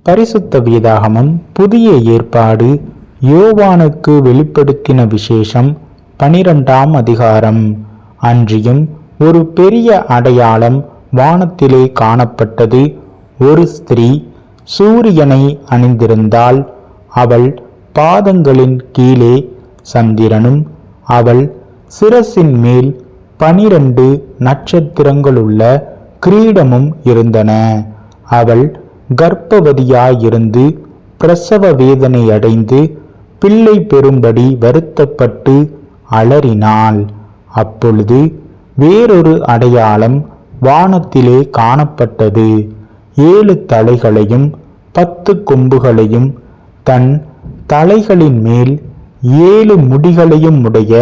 பரிசுத்த வேதாகமம் புதிய ஏற்பாடு யோவானுக்கு வெளிப்படுத்தின விசேஷம் 12ஆம் அதிகாரம். அன்றியும் ஒரு பெரிய அடையாளம் வானத்திலே காணப்பட்டது. ஒரு ஸ்திரீ சூரியனை அணிந்திருந்தாள். அவள் பாதங்களின் கீழே சந்திரனும் அவள் சிரசின் மேல் 12 நட்சத்திரங்களுள்ள கிரீடமும் இருந்தன. அவள் கர்ப்பவதியாயிருந்து பிரசவ வேதனை அடைந்து பிள்ளை பெறும்படி வருத்தப்பட்டு அலறினாள். அப்பொழுது வேறொரு அடையாளம் வானத்திலே காணப்பட்டது. 7 தலைகளையும் 10 கொம்புகளையும் தன் தலைகளின் மேல் 7 முடிகளையும் உடைய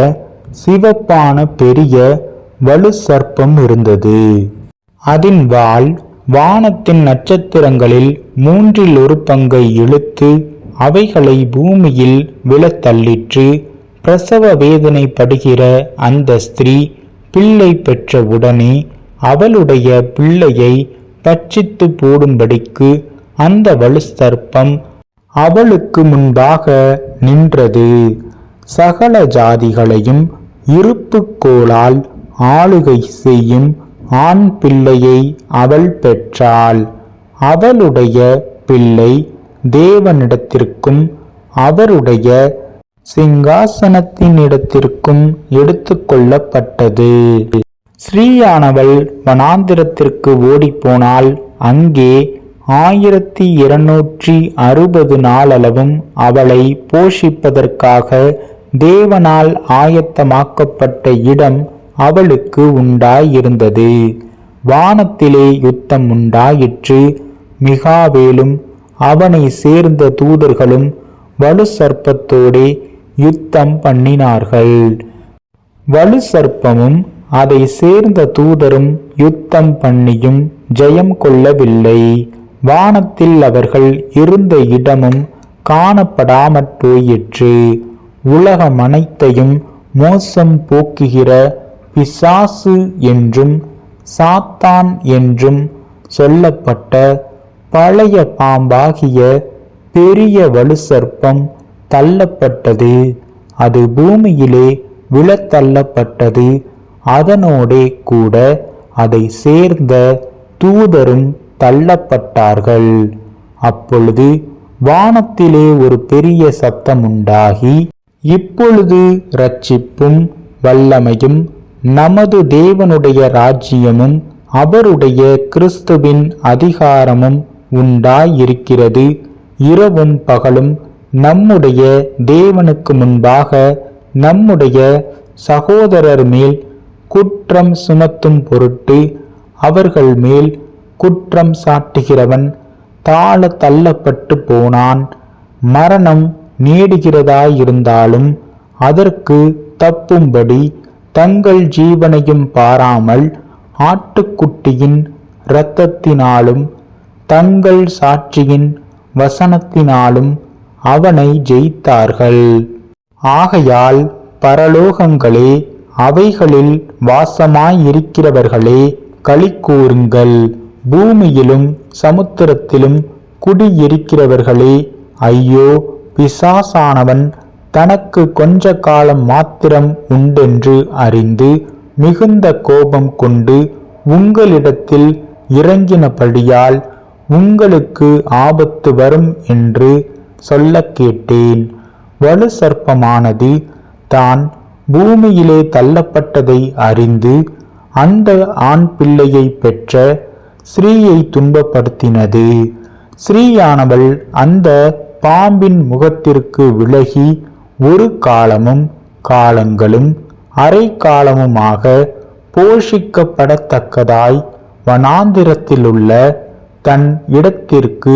சிவப்பான பெரிய வலு சர்ப்பம் இருந்தது. அதன் வால் வானத்தின் நட்சத்திரங்களில் 1/3 பங்கை இழுத்து அவைகளை பூமியில் விழத்தள்ளிற்று. பிரசவ வேதனை படுகிற அந்த ஸ்திரீ பிள்ளை பெற்ற உடனே அவளுடைய பிள்ளையை பட்சித்து போடும்படிக்கு அந்த வலு சர்ப்பம் அவளுக்கு முன்பாக நின்றது. சகல ஜாதிகளையும் இருப்புக்கோளால் ஆளுகை செய்யும் ஆண் பிள்ளையை அவள் பெற்றாள். அவளுடைய பிள்ளை தேவனிடத்திற்கும் அவருடைய சிங்காசனத்தினிடத்திற்கும் எடுத்துக்கொள்ளப்பட்டது. ஸ்ரீயானவள் வனாந்திரத்திற்கு ஓடிப்போனாள். அங்கே 1260 நாளளவும் அவளை போஷிப்பதற்காக தேவனால் ஆயத்தமாக்கப்பட்ட இடம் அவளுக்கு உண்டாயிருந்தது. வானத்திலே யுத்தம் உண்டாயிற்று. மிகாவேலும் அவனை சேர்ந்த தூதர்களும் வலு சர்ப்பத்தோடே யுத்தம் பண்ணினார்கள். வலு சர்ப்பமும் அதை சேர்ந்த தூதரும் யுத்தம் பண்ணியும் ஜெயம் கொள்ளவில்லை. வானத்தில் அவர்கள் இருந்த இடமும் காணப்படாமற் போயிற்று. உலகமனைத்தையும் மோசம் போக்குகிற பிசாசு என்றும் சாத்தான் என்றும் சொல்லப்பட்ட பழைய பாம்பாகிய பெரிய வலு சர்ப்பம் தள்ளப்பட்டது. அது பூமியிலே விழத்தள்ளப்பட்டது. அதனோடே கூட அதை சேர்ந்த தூதரும் தள்ளப்பட்டார்கள். அப்பொழுது வானத்திலே ஒரு பெரிய சத்தம் உண்டாகி, இப்பொழுது இரட்சிப்பும் வல்லமையும் நமது தேவனுடைய ராஜ்யமும் அவருடைய கிறிஸ்துவின் அதிகாரமும் உண்டாயிருக்கிறது. இரவும் பகலும் நம்முடைய தேவனுக்கு முன்பாக நம்முடைய சகோதரர் மேல் குற்றம் சுமத்தும் பொருட்டு அவர்கள் மேல் குற்றம் சாட்டுகிறவன் தாழ தள்ளப்பட்டு போனான். மரணம் நேடுகிறதாயிருந்தாலும் அதற்கு தப்பும்படி தங்கள் ஜீவனையும் பாராமல் ஆட்டுக்குட்டியின் இரத்தத்தினாலும் தங்கள் சாட்சியின் வசனத்தினாலும் அவனை ஜெயித்தார்கள். ஆகையால் பரலோகங்களே, அவைகளில் வாசமாயிருக்கிறவர்களே, களிகூருங்கள். பூமியிலும் சமுத்திரத்திலும் குடியிருக்கிறவர்களே, ஐயோ, பிசாசானவன் தனக்கு கொஞ்ச காலம் மாத்திரம் உண்டென்று அறிந்து மிகுந்த கோபம் கொண்டு உங்களிடத்தில் இறங்கினபடியால் உங்களுக்கு ஆபத்து வரும் என்று சொல்ல கேட்டேன். வலு சர்ப்பமானது தான் பூமியிலே தள்ளப்பட்டதை அறிந்து அந்த ஆண் பிள்ளையை பெற்ற ஸ்ரீயை துன்பப்படுத்தினது. ஸ்ரீயானவள் அந்த பாம்பின் முகத்திற்கு விலகி ஒரு காலமும் காலங்களும் அரை காலமுமாக போஷிக்கப்படத்தக்கதாய் வனாந்திரத்திலுள்ள தன் இடத்திற்கு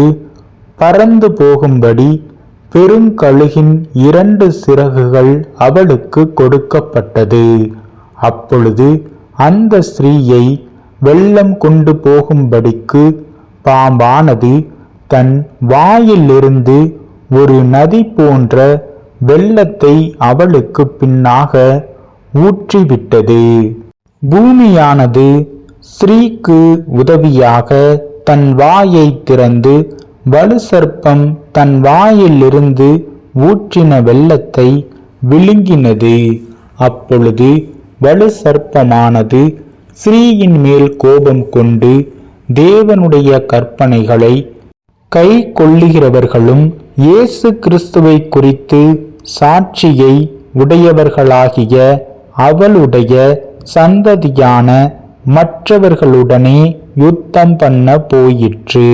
பறந்து போகும்படி பெருங்கழுகின் 2 சிறகுகள் அவளுக்கு கொடுக்கப்பட்டது. அப்பொழுது அந்த ஸ்திரீயை வெள்ளம் கொண்டு போகும்படிக்கு பாம்பானது தன் வாயிலிருந்து ஒரு நதி போன்ற வெள்ளத்தை அவளுக்கு பின்னாக ஊற்றிவிட்டது. பூமியானது ஸ்திரீக்கு உதவியாக தன் வாயை திறந்து வலு சர்ப்பம் தன் வாயிலிருந்து ஊற்றின வெள்ளத்தை விழுங்கினது. அப்பொழுது வலு சர்ப்பமானது ஸ்திரீயின் மேல் கோபம் கொண்டு தேவனுடைய கற்பனைகளை கை கொள்ளுகிறவர்களும் இயேசு கிறிஸ்துவை குறித்து சாட்சியை உடையவர்களாகிய அவளுடைய சந்ததியான மற்றவர்களுடனே யுத்தம் பண்ண போயிற்று.